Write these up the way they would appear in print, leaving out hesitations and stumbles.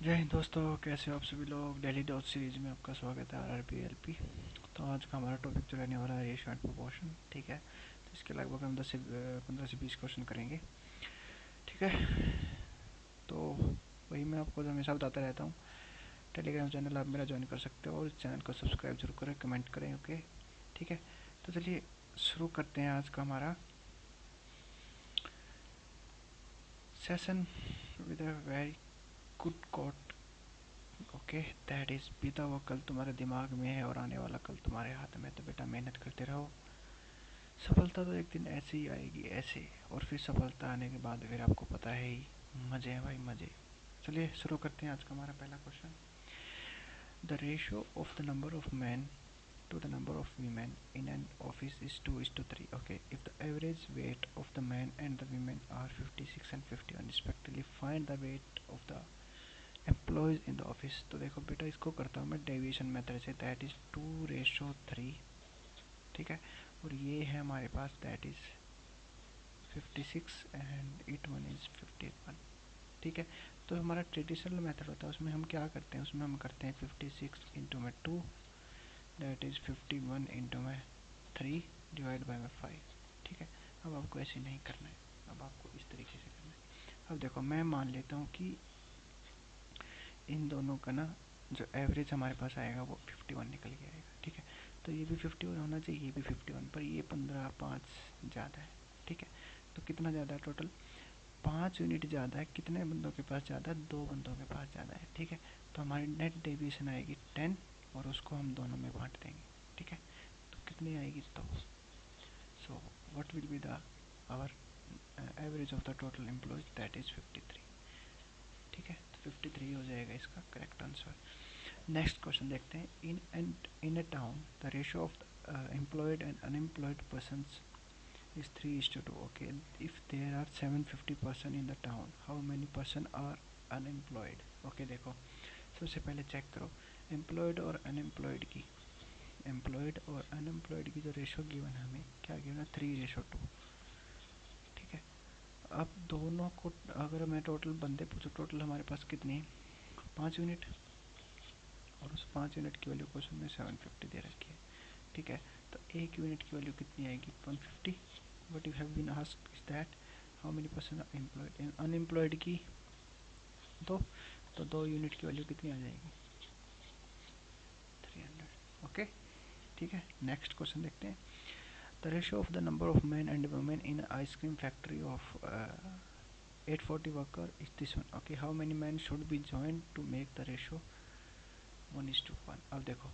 जय हिंद दोस्तों, कैसे हो आप सभी लोग। डेली डॉट सीरीज में आपका स्वागत है RRPLP। तो आज का हमारा टॉपिक जो रहने वाला है रेशियो एंड प्रोपोर्शन। ठीक है, तो इसके लगभग हम 15 से 20 क्वेश्चन करेंगे। ठीक है, तो वही मैं आपको हमेशा बताता रहता हूँ। टेलीग्राम चैनल आप मेरा ज्वाइन कर सकते हो और इस चैनल को सब्सक्राइब जरूर करें, कमेंट करें। ओके, ठीक है। तो चलिए शुरू करते हैं आज का हमारा session with a very good quote. Okay, that is बीता हुआ कल तुम्हारे दिमाग में है और आने वाला कल तुम्हारे हाथ में। तो बेटा मेहनत करते रहो, सफलता तो एक दिन ऐसे ही आएगी ऐसे। और फिर सफलता आने के बाद फिर आपको पता है ही, मजे हैं भाई मजे। चलिए शुरू करते हैं आज का हमारा पहला question. The ratio of the number of man to the number of women in an office is 2:3. Okay, if the average weight of the men and the women are 56 and 51 respectively, find the weight of the employees in the office। तो देखो बेटा, इसको करता हूँ मैं deviation method से। That is 2:3। ठीक है, और ये है हमारे पास that is 56 and it one is 51। ठीक है, तो हमारा ट्रेडिशनल मेथड होता है, उसमें हम क्या करते हैं, उसमें हम करते हैं 56 इंटू में 2, दैट इज 51 इंटू में 3 डिवाइड बाई में 5। ठीक है, अब आपको ऐसे नहीं करना है, अब आपको इस तरीके से करना है। अब देखो मैं मान लेता हूँ कि इन दोनों का ना जो एवरेज हमारे पास आएगा वो 51 निकल के आएगा। ठीक है, तो ये भी 51 होना चाहिए, ये भी 51, पर ये 15 ज़्यादा है। ठीक है, तो कितना ज़्यादा है टोटल, 5 यूनिट ज़्यादा है। कितने बंदों के पास ज़्यादा है, 2 बंदों के पास ज़्यादा है। ठीक है, तो हमारी नेट डेविएशन आएगी 10 और उसको हम दोनों में बांट देंगे। ठीक है, तो कितनी आएगी, तो so what will be the our average of the total employees, that is 53। ठीक है, तो 53 हो जाएगा इसका करेक्ट आंसर। नेक्स्ट क्वेश्चन देखते हैं। In a town the ratio of employed and unemployed persons is 3:2. Okay, if there are 750 person in the town, how many person are unemployed? Okay, देखो सबसे पहले चेक करो एम्प्लॉयड और unemployed की। Employed और unemployed की जो रेशो गिवन है, हमें क्या गिवन है, 3:2। ठीक है, अब दोनों को अगर मैं टोटल बंदे पूछूँ, टोटल हमारे पास कितनी है, 5 यूनिट, और उस 5 यूनिट की वैल्यू क्वेश्चन में 750 दे रखी है। ठीक है, तो एक यूनिट की वैल्यू कितनी आएगी, 150। What you have been asked is that how many person are employed. Unemployed की दो, तो 2 यूनिट की वैल्यू कितनी आ जाएगी, 300। ओके, ठीक है। नेक्स्ट क्वेश्चन देखते हैं। The ratio of the number of man and women in ice cream factory of 840 worker is this one. Okay, how many man should be join to make the ratio 1:1। अब देखो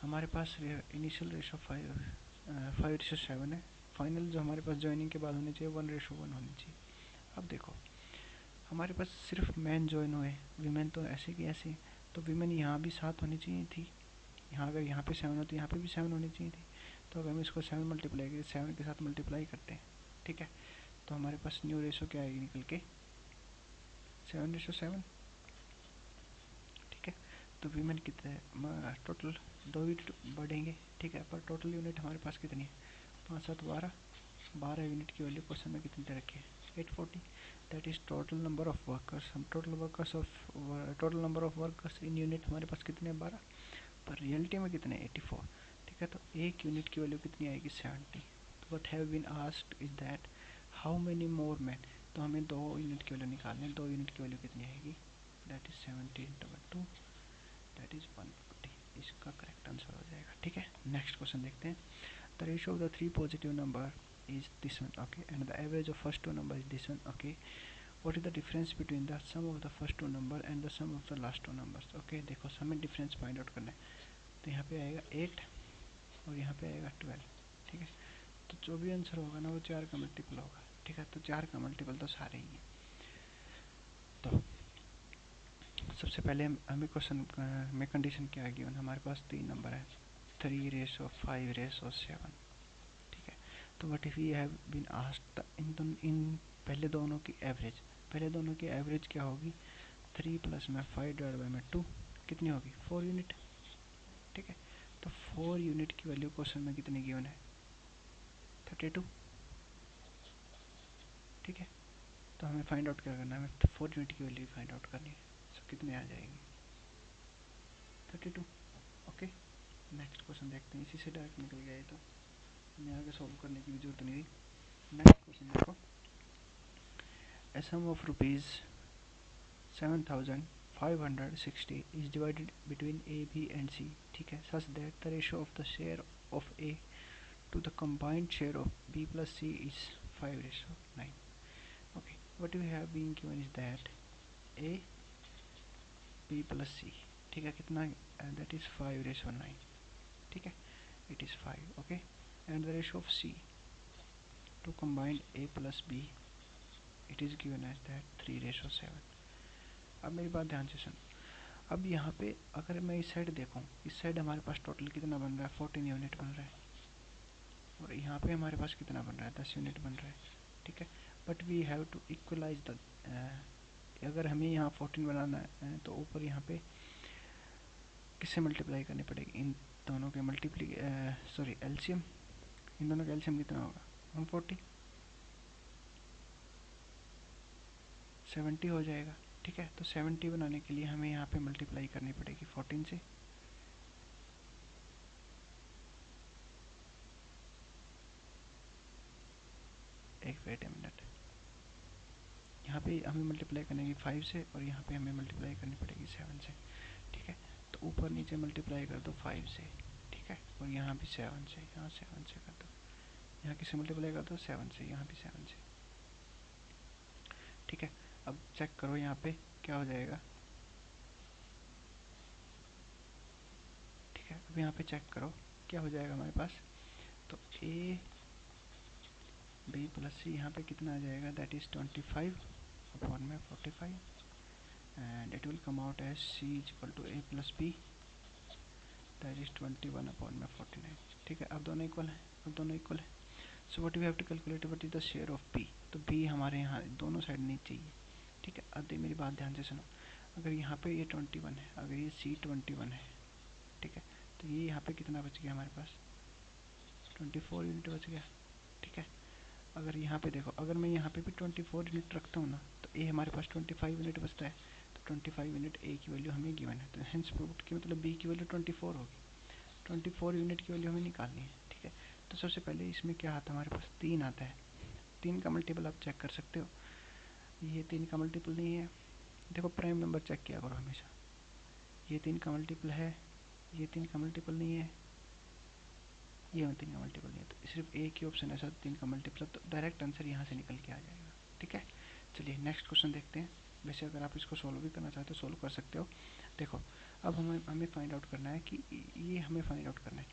हमारे पास initial ratio 5:7 है। Final जो हमारे पास joining के बाद होनी चाहिए 1:1 होनी चाहिए। अब देखो हमारे पास सिर्फ मैन ज्वाइन हुए, वीमेन तो ऐसे की ऐसे, तो वीमेन यहाँ भी 7 होनी चाहिए थी। यहाँ अगर यहाँ पे 7 होती, यहाँ पे भी 7 होनी चाहिए थी। तो अगर हम इसको 7 मल्टीप्लाई करें, 7 के साथ मल्टीप्लाई करते हैं, ठीक है, तो हमारे पास न्यू रेशो क्या आएगी निकल के, 7:7। ठीक है, तो वीमेन कितने टोटल 2 यूनिट बढ़ेंगे। ठीक है, पर टोटल यूनिट हमारे पास कितनी है, 5 7 12, 12 यूनिट की वैल्यू क्वेश्चन में कितनी दे रखी है, 840। That is total number of workers. हम total number of workers in unit हमारे पास कितने हैं, 12, पर रियलिटी में कितने, 84। ठीक है, तो एक यूनिट की वैल्यू कितनी आएगी, 70। तो what have been asked is that how many more man. तो हमें 2 यूनिट की वैल्यू निकालनी है, 2 यूनिट की वैल्यू कितनी आएगी, that is 70 into 2, that is 140। इसका करेक्ट आंसर हो जाएगा। ठीक है, नेक्स्ट क्वेश्चन देखते हैं। The ratio of the 3 positive number is this one. Okay, and the average of first two number is this one. Okay, what is the difference between the sum of the first two number and the sum of the last two numbers? Okay, देखो हमें difference find out करना है। तो यहाँ पे आएगा 8 और यहाँ पे आएगा 12। ठीक है, तो जो भी आंसर होगा ना वो 4 का मल्टीपल होगा। ठीक है, तो 4 का मल्टीपल तो सारे ही हैं। तो सबसे पहले हमें क्वेश्चन में कंडीशन क्या है गिवन, हमारे पास 3 नंबर है, 3:5:7। ठीक है, तो what if you have been asked in पहले दोनों की एवरेज। पहले दोनों की एवरेज क्या होगी, 3 प्लस में 5 डिवाइड बाई में 2 कितनी होगी, 4 यूनिट। ठीक है, तो 4 यूनिट की वैल्यू क्वेश्चन में कितनी गिवन है, 32। ठीक है, तो हमें फाइंड आउट क्या करना है, हमें 4 यूनिट की वैल्यू फाइंड आउट करनी है। सो कितने आ जाएगी, 42। ओके, नेक्स्ट क्वेश्चन देखते हैं। इसी से डायरेक्ट निकल गया ये तो, हमें आगे सॉल्व करने की भी जरूरत नहीं थी। नेक्स्ट क्वेश्चन देखो, a sum of rupees 7560 is divided between A, B and C, ठीक है, such that the ratio of the share of A to the combined share of B plus C is 5:9. Okay, what we have been given is that A, B plus C, ठीक है, कितना, that is 5:9, ठीक है, it is 5, okay, and the ratio of C to combined A plus B, it is given as that 3:7. अब मेरी बात ध्यान से सुनो। अब यहाँ पे अगर मैं इस साइड देखूँ, इस साइड हमारे पास टोटल कितना बन रहा है, 14 यूनिट बन रहा है, और यहाँ पे हमारे पास कितना बन रहा है, 10 यूनिट बन रहा है, ठीक है। But we have to equalize the, अगर हमें यहाँ 14 बनाना है तो ऊपर यहाँ पे किससे मल्टीप्लाई करनी पड़ेगी, इन दोनों के मल्टीप्ली सॉरी एलसीएम, इन दोनों का एलसीएम कितना होगा, 140, 70 हो जाएगा, ठीक है। तो 70 बनाने के लिए हमें यहाँ पे मल्टीप्लाई करनी पड़ेगी 14 से, एक वेट ए मिनट, यहाँ पे हमें मल्टीप्लाई करने की 5 से, और यहाँ पे हमें मल्टीप्लाई करनी पड़ेगी 7 से, ठीक है। तो ऊपर नीचे मल्टीप्लाई कर दो 5 से, ठीक है, और यहाँ भी 7 से, यहाँ 7 से कर दो, यहाँ किससे मल्टीप्लाई कर दो, 7 से, यहाँ भी 7 से, ठीक है। अब चेक करो यहाँ पे क्या हो जाएगा, ठीक है। अब यहाँ पे चेक करो क्या हो जाएगा हमारे पास, तो ए बी प्लस सी यहाँ पे कितना आ जाएगा, दैट इज 25 अपॉन में 45, and it will come out as C is equal to A plus B, that is 21 upon में 49, ठीक है। अब दोनों इक्वल है, अब दोनों इक्वल है, so what we have to calculate what is the share of B, तो B हमारे यहाँ दोनों साइड नहीं चाहिए, ठीक है। अब मेरी बात ध्यान से सुनो, अगर यहाँ पे ये 21 है, अगर ये C 21 है, ठीक है, तो ये यहाँ पे कितना बच गया हमारे पास, 24 यूनिट बच गया, ठीक है। अगर यहाँ पे देखो, अगर मैं यहाँ पे भी 24 यूनिट रखता हूँ ना, तो ए हमारे पास 25 यूनिट बचता है, तो 25 यूनिट ए की वैल्यू हमें गिवन है, तो हेंस प्रूव्ड कि मतलब बी की वैल्यू 24 होगी, 24 यूनिट की वैल्यू हमें निकालनी है, ठीक है। तो सबसे पहले इसमें क्या आता है हमारे पास, 3 आता है, 3 का मल्टीपल आप चेक कर सकते हो, ये 3 का मल्टीपल नहीं है, देखो प्राइम नंबर चेक किया करो हमेशा, ये 3 का मल्टीपल है, ये 3 का मल्टीपल नहीं है, ये 3 का मल्टीपल नहीं है, तो सिर्फ एक ही ऑप्शन है सर 3 का मल्टीपल, तो डायरेक्ट आंसर यहाँ से निकल के आ जाएगा, ठीक है। चलिए नेक्स्ट क्वेश्चन देखते हैं। वैसे अगर आप इसको सॉल्व भी करना चाहते हो सोल्व कर सकते हो। देखो अब हमें हमें फाइंड आउट करना है कि ये हमें फाइंड आउट करना है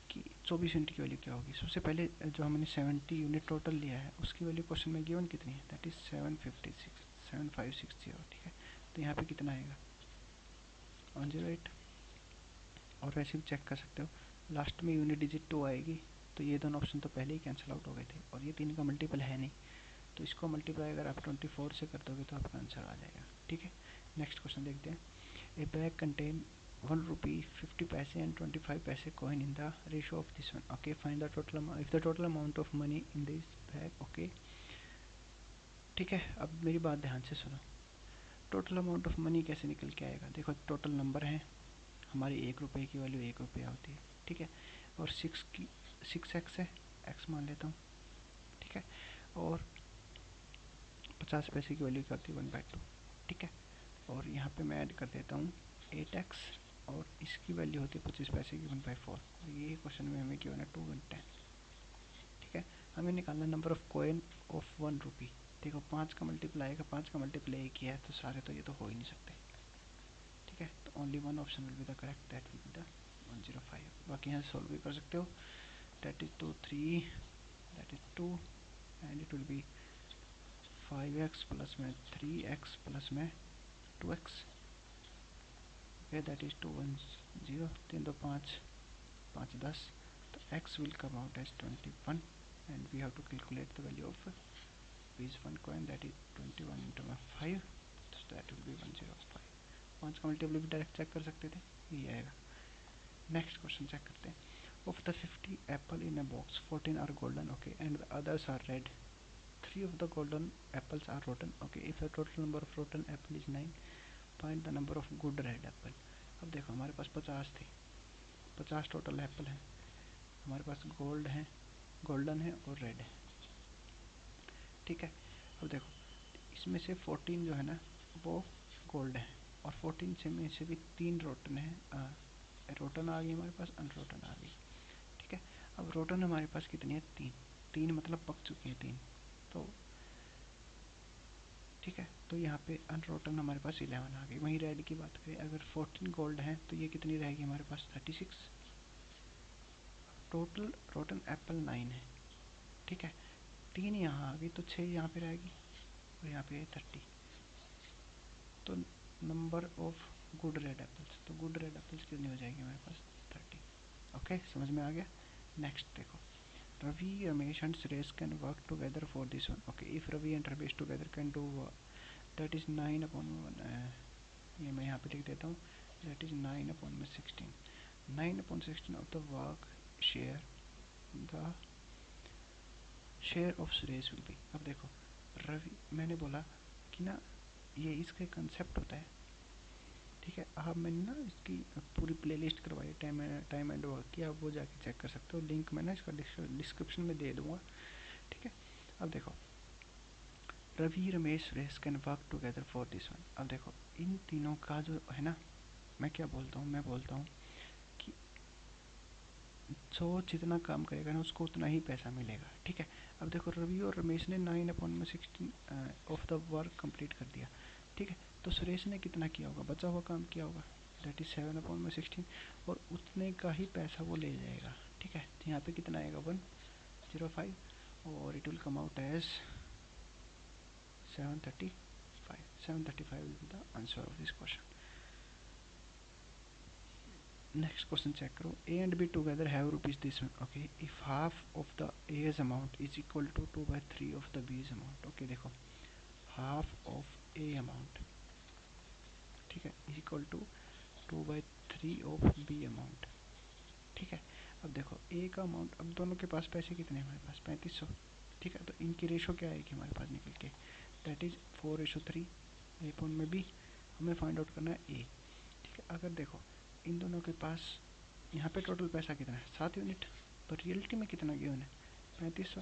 कि 24 यूनिट की वैल्यू क्या होगी। सबसे पहले जो हमने 70 यूनिट टोटल लिया है उसकी वैल्यू क्वेश्चन में गिवन कितनी है, दैट इज 7560, ठीक है। तो यहाँ पे कितना आएगा 108, और वैसे भी चेक कर सकते हो लास्ट में यूनिट डिजिट 2 आएगी, तो ये दोनों ऑप्शन तो पहले ही कैंसिल आउट हो गए थे, और ये 3 का मल्टीपल है नहीं, तो इसको मल्टीप्लाई अगर आप 24 से कर दोगे तो आपका आंसर आ जाएगा, ठीक है। नेक्स्ट क्वेश्चन देखते हैं। ए बैग कंटेन 1 रुपी 50 पैसे एंड 25 पैसे coin in the ratio of this one, okay, find the total if the total amount of money in this bag, okay, ठीक है। अब मेरी बात ध्यान से सुनो, टोटल अमाउंट ऑफ मनी कैसे निकल के आएगा, देखो टोटल नंबर है हमारी, 1 रुपये की वैल्यू 1 रुपया होती है, ठीक है, और 6x है, x मान लेता हूँ, ठीक है, और 50 पैसे की वैल्यू क्या होती है 1/2, ठीक है, और यहाँ पे मैं ऐड कर देता हूँ 8x, और इसकी वैल्यू होती है 25 पैसे की 1/4, और ये क्वेश्चन में हमें क्यों है 2/10, ठीक है। हमें निकालना नंबर ऑफ कॉइन ऑफ 1 रुपी, देखो 5 का मल्टीपल आएगा, 5 का मल्टीपल एक ही है, तो सारे तो ये तो हो ही नहीं सकते, ठीक है। तो only one option will be the correct, that will be the 105, बाकी यहाँ सॉल्व भी कर सकते हो, that is 2 3, that is 2, and it will B 5x plus में 3x प्लस में 2x, okay, that is 2 1 0, 3 2 5 5 10, तो x will come out as 21, and we have to calculate the value of piece 1 coin, that is 21 into 5, so that will be 105, 5 का multiple भी direct check कर सकते थे, ये आएगा। Next question check करते हैं। Of the 50 apple in a box 14 are golden, okay, and the others are red, 3 of the golden apples are rotten, okay, if the total number of rotten apple is 9, find the number of good red apple, अब देखो हमारे पास 50 थे, 50 total Apple हैं हमारे पास, golden है और red है। ठीक है, अब देखो इसमें से 14 जो है ना वो गोल्ड है, और 14 से में से भी 3 रोटन है, रोटन आ गई हमारे पास, अनरोटन आ गई। ठीक है, अब रोटन हमारे पास कितनी है, 3, 3 मतलब पक चुकी है 3, तो ठीक है, तो यहाँ पे अनरोटन हमारे पास 11 आ गई। वहीं रेड की बात करें, अगर 14 गोल्ड है तो ये कितनी रहेगी हमारे पास, 36। टोटल रोटन एप्पल 9 है। ठीक है, 3 यहाँ आ गई तो 6 यहाँ पे रहेगी, और यहाँ पे 30, तो number of good red apples, तो गुड रेड एप्पल्स कितनी हो जाएगी हमारे पास, 30। ओके, समझ में आ गया। नेक्स्ट देखो, Ravi, Ramesh and Suresh can work together for this one. Okay, if Ravi and Ramesh together can do that is 9 upon 1, ये मैं यहाँ पे लिख देता हूँ, that is 9 upon 16, 9 upon 16 of the work share, the share of Suresh will be। अब देखो रवि, मैंने बोला कि ना ये इसका कंसेप्ट होता है। ठीक है, आप मैंने ना इसकी पूरी प्लेलिस्ट करवाई टाइम एंड वर्क की, आप वो जाके चेक कर सकते हो, लिंक मैं ना इसका डिस्क्रिप्शन में दे दूँगा। ठीक है, अब देखो Ravi, Ramesh, Suresh can work together for this one. अब देखो इन तीनों का जो है ना, मैं क्या बोलता हूँ, मैं बोलता हूँ कि जो जितना काम करेगा ना उसको उतना ही पैसा मिलेगा। ठीक है, अब देखो रवि और रमेश ने 9/16 ऑफ द वर्क कंप्लीट कर दिया। ठीक है, तो सुरेश ने कितना किया होगा, बचा हुआ काम किया होगा, दैट इज 7/16, और उतने का ही पैसा वो ले जाएगा। ठीक है, तो यहाँ पे कितना आएगा, 105, और it will come out as 735। 735 will be the answer of this question. Next question check करो, A and B together have rupees this one. Okay, if half of the A's amount is equal to 2/3 of the B's amount. Okay देखो, half of A amount, ठीक है, is equal to 2/3 of B amount. ठीक है, अब देखो ए का amount, अब दोनों के पास पैसे कितने हैं हमारे पास, 3500। ठीक है, तो इनकी रेशो क्या आएगी हमारे पास निकल के, दैट इज 4:3, ए पॉइंट में बी, हमें फाइंड आउट करना है ए। ठीक है, अगर देखो इन दोनों के पास यहाँ पे टोटल पैसा कितना है, 7 यूनिट, तो रियलिटी में कितना गिवन है, 3500।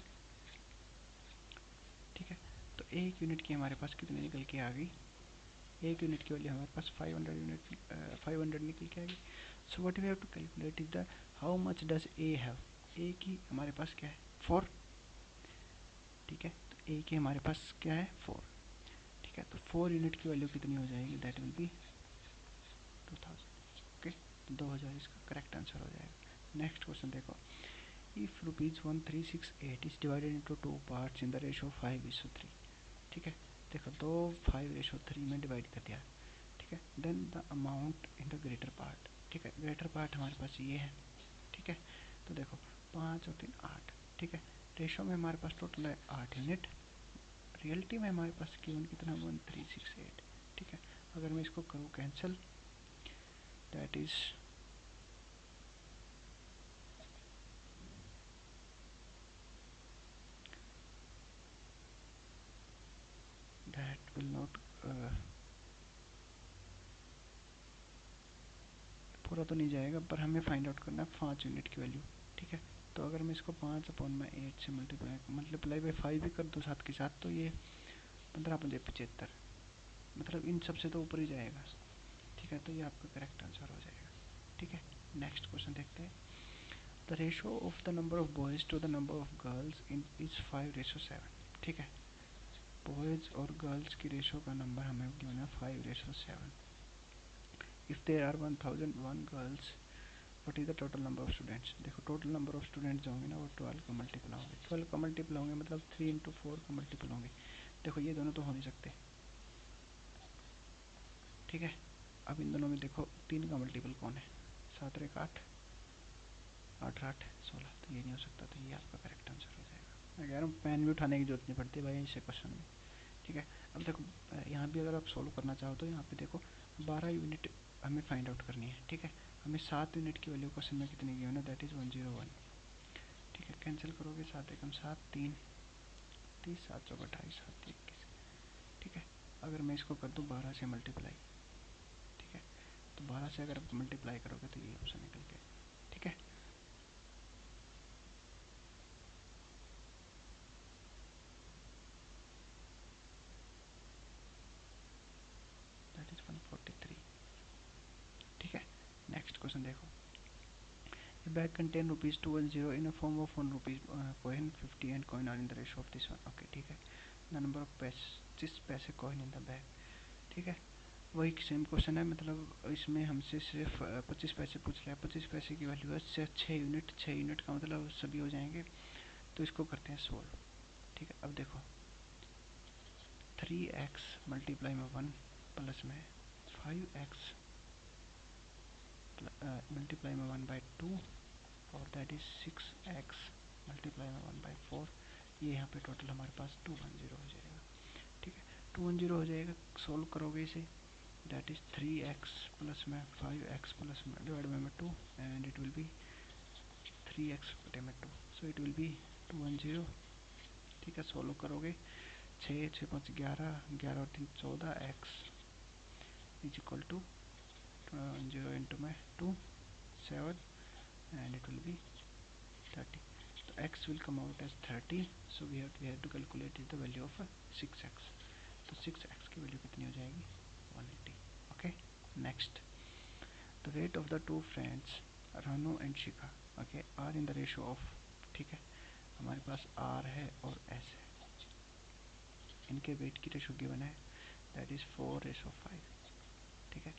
ठीक है, तो एक यूनिट की हमारे पास कितनी निकल के आ गई, एक यूनिट की वैल्यू हमारे पास 500 यूनिट, 500 निकल के आ गई। So what we have to calculate is the how much does A have, A की हमारे पास क्या है, 4। ठीक है, तो ए की हमारे पास क्या है, 4। ठीक है, तो 4 यूनिट की वैल्यू कितनी हो जाएगी, दैट विल बी 2000। ओके, तो 2000 इसका करेक्ट आंसर हो जाएगा। नेक्स्ट क्वेश्चन देखो, if ₹1368 is divided into 2 parts in the ratio 5:3। ठीक है, देखो दो 5:3 में डिवाइड कर दिया। ठीक है, then the amount in the greater part. ठीक है, ग्रेटर पार्ट हमारे पास ये है। ठीक है, तो देखो 5 और 3 8। ठीक है, रेशो में हमारे पास टोटल है 8 यूनिट, रियलिटी में हमारे पास गिवन कितना, 1368। ठीक है, अगर मैं इसको करूँ cancel, that is that will not, पूरा तो नहीं जाएगा, पर हमें फाइंड आउट करना है 5 यूनिट की वैल्यू। ठीक है, तो अगर मैं इसको 5/8 से मल्टीप्लाई बाई 5 भी कर दूँ साथ के साथ, तो ये 15×5 = 75, मतलब इन सबसे तो ऊपर ही जाएगा। ठीक है, तो ये आपका करेक्ट आंसर हो जाएगा। ठीक है, नेक्स्ट क्वेश्चन देखते हैं, the ratio of the number of boys to the number of girls in is 5:7। ठीक है, बॉयज़ और गर्ल्स की रेशो का नंबर हमें गिवन है 5:7। If there are 1001 girls, what is the total number of students. देखो टोटल नंबर ऑफ स्टूडेंट्स जो होंगे ना वो 12 का मल्टीपल होंगे, 12 का मल्टीपल होंगे मतलब 3 × 4 का मल्टीपल होंगे। देखो ये दोनों तो हो नहीं सकते। ठीक है, अब इन दोनों में देखो 3 का मल्टीपल कौन है, 7×8, 8×8 = 16, तो ये नहीं हो सकता, तो ये आपका करेक्ट आंसर हो जाएगा। मैं कह रहा हूँ पेन भी उठाने की जरूरत नहीं पड़ती भाई इसे क्वेश्चन में। ठीक है, अब देखो यहाँ भी अगर आप सोल्व करना चाहो तो यहाँ पे देखो 12 यूनिट हमें फाइंड आउट करनी है। ठीक है, हमें 7 यूनिट की वैल्यू क्वेश्चन में कितनी गिवन है, दैट इज़ 101। ठीक है, कैंसिल करोगे 7×1 = 7, 3 30, 7×4 = 28, 7×3 = 21। ठीक है, अगर मैं इसको कर दूँ 12 से मल्टीप्लाई, ठीक है, तो तो 12 से अगर आप मल्टीप्लाई करोगे तो ये ऑप्शन निकल के, ठीक है। दैट इज 143, ठीक है। नेक्स्ट क्वेश्चन देखो, a bag contain rupees 210 in a form of 1 rupees coin, 50 and coin are in the ratio of this one, okay, ठीक है। the number of जिस पैसे coin in the bag, ठीक है। वही सेम क्वेश्चन है, मतलब इसमें हमसे सिर्फ 25 पैसे पूछ रहा है। 25 पैसे की वैल्यू है 6 यूनिट, 6 यूनिट का मतलब सभी हो जाएंगे, तो इसको करते हैं सोल्व, ठीक है। अब देखो 3x मल्टीप्लाई में 1 प्लस में 5x मल्टीप्लाई में 1/2 और दैट इज 6x मल्टीप्लाई में 1/4। ये यहाँ पे टोटल हमारे पास 210 हो जाएगा, ठीक है। 210 हो जाएगा, सोल्व करोगे इसे, दैट इज 3x प्लस में 5x प्लस में डिवाइड में 2 and it will B 3x बटे में 2, सो इट विल बी 210, ठीक है। सोल्व करोगे 6 6 5 11, 11 और 3 14x is equal to 0 into में 2 7 and it will be 30. So x will come out as 30. So we have to calculate the value of 6x. तो 6x की value कितनी हो जाएगी 180. Okay. Next, the weight of the two friends Ranu and Shikha, okay, are in the ratio of, ठीक है। हमारे पास R है और S है, इनके वेट की रेशो गिवन है, that is 4:5, ठीक है।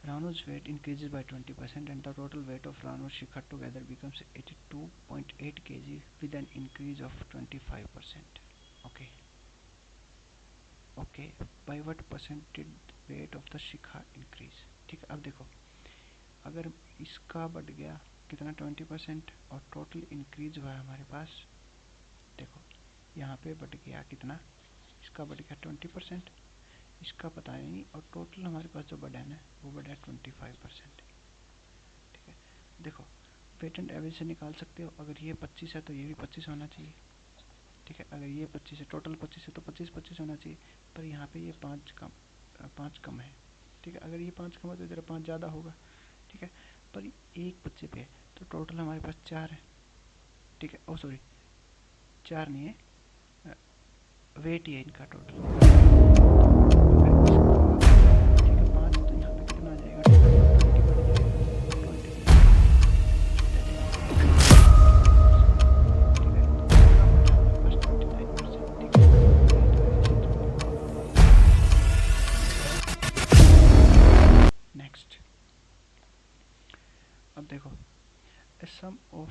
Ranu's weight increases by 20% and the total weight of Ranu and Shikha together becomes 82.8 kg with an increase of 25%. Okay. Okay. By what percent did weight of the Shikha increase? ठीक है। अब देखो, अगर इसका बढ़ गया कितना 20% और टोटल इंक्रीज हुआ है हमारे पास, देखो यहाँ पे बढ़ गया कितना, इसका बढ़ गया 20%, इसका पता नहीं, और टोटल हमारे पास जो बढ़ा है ना वो बढ़ा है 25%, ठीक है। देखो वेट एंड एवरेज से निकाल सकते हो, अगर ये 25 है तो ये भी 25 होना चाहिए, ठीक है। अगर ये 25 है, टोटल 25 है तो 25 होना चाहिए, पर यहाँ पे ये 5 कम है, ठीक है। अगर ये 5 कम है तो इधर 5 ज़्यादा होगा, ठीक है। पर एक बच्चे पे है तो टोटल हमारे पास 4 है, ठीक है। ओ सॉरी 4 नहीं है, वेट ही है इनका टोटल। अब देखो, a sum of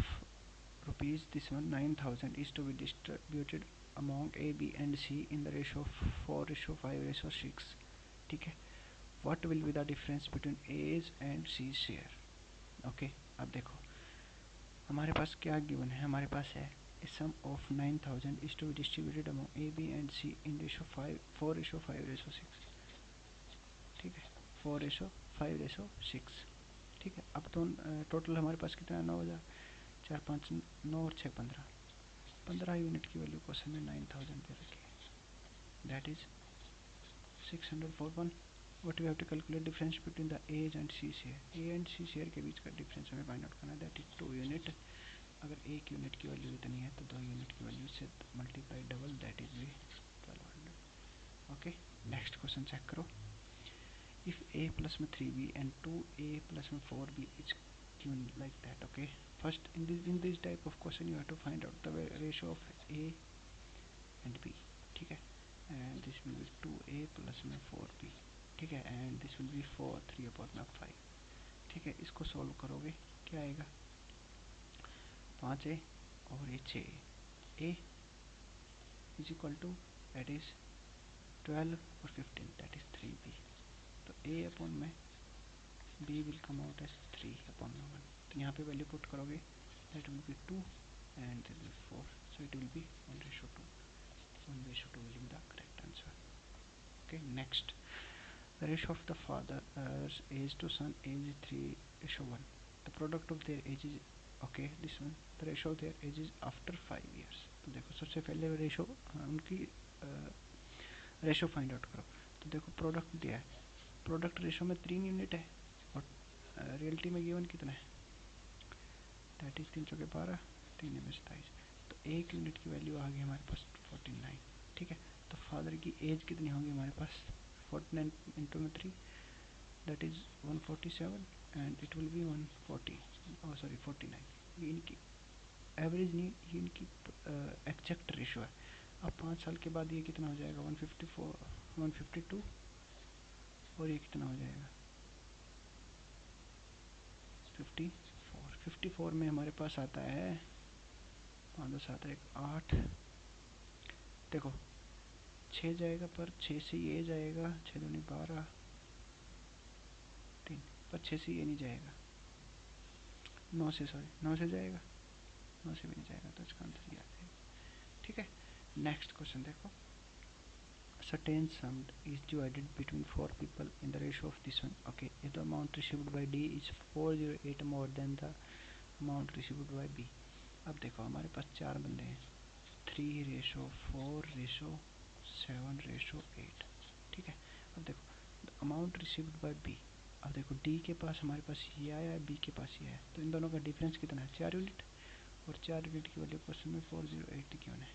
rupees this one 9,000 is to be distributed among A, B and C in the ratio of 4:5:6, ठीक है। what will be the difference between A's and C's share? Okay. अब देखो हमारे पास क्या given है, हमारे पास है a sum of 9,000 is to be distributed among A, B and C in ratio 4:5:6, ठीक है। 4:5:6, ठीक है। अब तो टोटल हमारे पास कितना 9,000, 4 5 9 और 6 15 यूनिट की वैल्यू क्वेश्चन में 9,000 दे रखी है, that is 641। What we have to calculate difference between the A's and C share, A and C share के बीच का डिफरेंस हमें फाइंड आउट करना है, दैट इज 2 यूनिट। अगर 1 यूनिट की वैल्यू इतनी है तो 2 यूनिट की वैल्यू से मल्टीप्लाई डबल, दैट इज भी 1200। ओके। नेक्स्ट क्वेश्चन चेक करो, if a plus में 3b and 2a plus में 4b is given like that, okay. First in this type of question you have to find out the ratio of a and b, ठीक है। and this will be 2a plus में 4b, ठीक है। and this will be 4 3/5, ठीक है। इसको solve करोगे क्या आएगा, 5a और ये 6a, a is equal to that is 12 और 15, दैट इज 3b। तो a अपॉन में b will come out as 3/1, तो यहाँ पे वैल्यू पुट करोगे that will be 2 and this will 4, so it will be 1:2, 1:2 will be the correct answer. Okay. Next, the ratio of the father's age to son age is 3:1, the product of their age is, okay, this one, the ratio of their age is after 5 years। तो देखो सबसे पहले ratio उनकी ratio find out करो, तो देखो product दिया है, प्रोडक्ट रेशो में 3 यूनिट है और रियलिटी में गिवन कितना है, दैट इज 3 चौके 12, 3 में 27, तो 1 यूनिट की वैल्यू आ गई हमारे पास 49। ठीक है, तो फादर की एज कितनी होगी हमारे पास, 49 इंटू में 3, that is 147 and it will B 140, sorry 49। ये इनकी एवरेज नहीं, ये इनकी एग्जैक्ट रेशो है। अब 5 साल के बाद ये कितना हो जाएगा, 154, 152, और ये कितना हो जाएगा 54। 54 में हमारे पास आता है 5 दस आता है 8, देखो 6 जाएगा, पर 6 से ये जाएगा, 6 दूनी 12, 3, पर 6 से ये नहीं जाएगा, 9 से, सॉरी 9 से जाएगा, 9 से भी नहीं जाएगा, तो इसका आंसर ये आ जाएगा। ठीक है, नेक्स्ट क्वेश्चन देखो, certain sum is divided between 4 people in the ratio of this one. Okay, if the amount received by D is 408 more than the amount received by B. अब देखो हमारे पास 4 बंदे हैं, 3:4:7:8। ठीक है, अब देखो अमाउंट रिसीव्ड बाय बी, अब देखो डी के पास हमारे पास ये आया है, बी के पास ये है, तो इन दोनों का डिफरेंस कितना है, 4 यूनिट, और 4 यूनिट की वैल्यू क्वेश्चन में 408 गिवन है,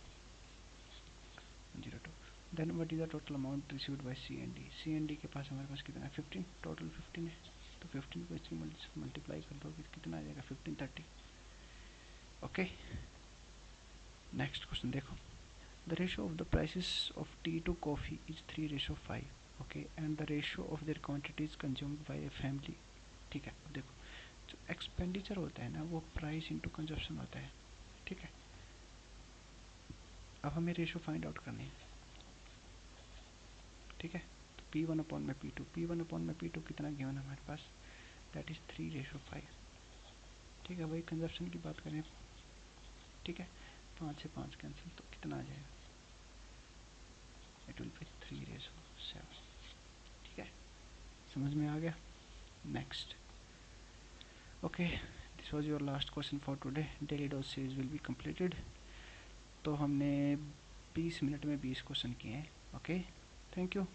02। Then what is the total amount received by C and D, C and D के पास हमारे पास कितना है, 15, टोटल 15 है, तो 15 को इसकी मल्टीप्लाई कर दो, कितना आ जाएगा 1530। ओके, नेक्स्ट क्वेश्चन देखो, the ratio of the prices of tea to coffee is 3:5, okay, and the ratio of their quantities consumed by a family। ठीक है, अब देखो जो एक्सपेंडिचर होता है ना वो प्राइस इंटू कंजप्शन होता है। ठीक है, अब हमें रेशो फाइंड आउट करनी है। ठीक है, तो P1/P2, P1/P2 कितना गिवन है हमारे पास, दैट इज 3:5। ठीक है, वही कंजप्शन की बात करें, ठीक है, 5 से 5 कैंसिल, तो कितना आ जाएगा, इट विल बी 3:7। ठीक है, समझ में आ गया। Next, okay, this was your last question for today, daily dose series will be completed. तो हमने 20 मिनट में 20 क्वेश्चन किए हैं। Okay, thank you.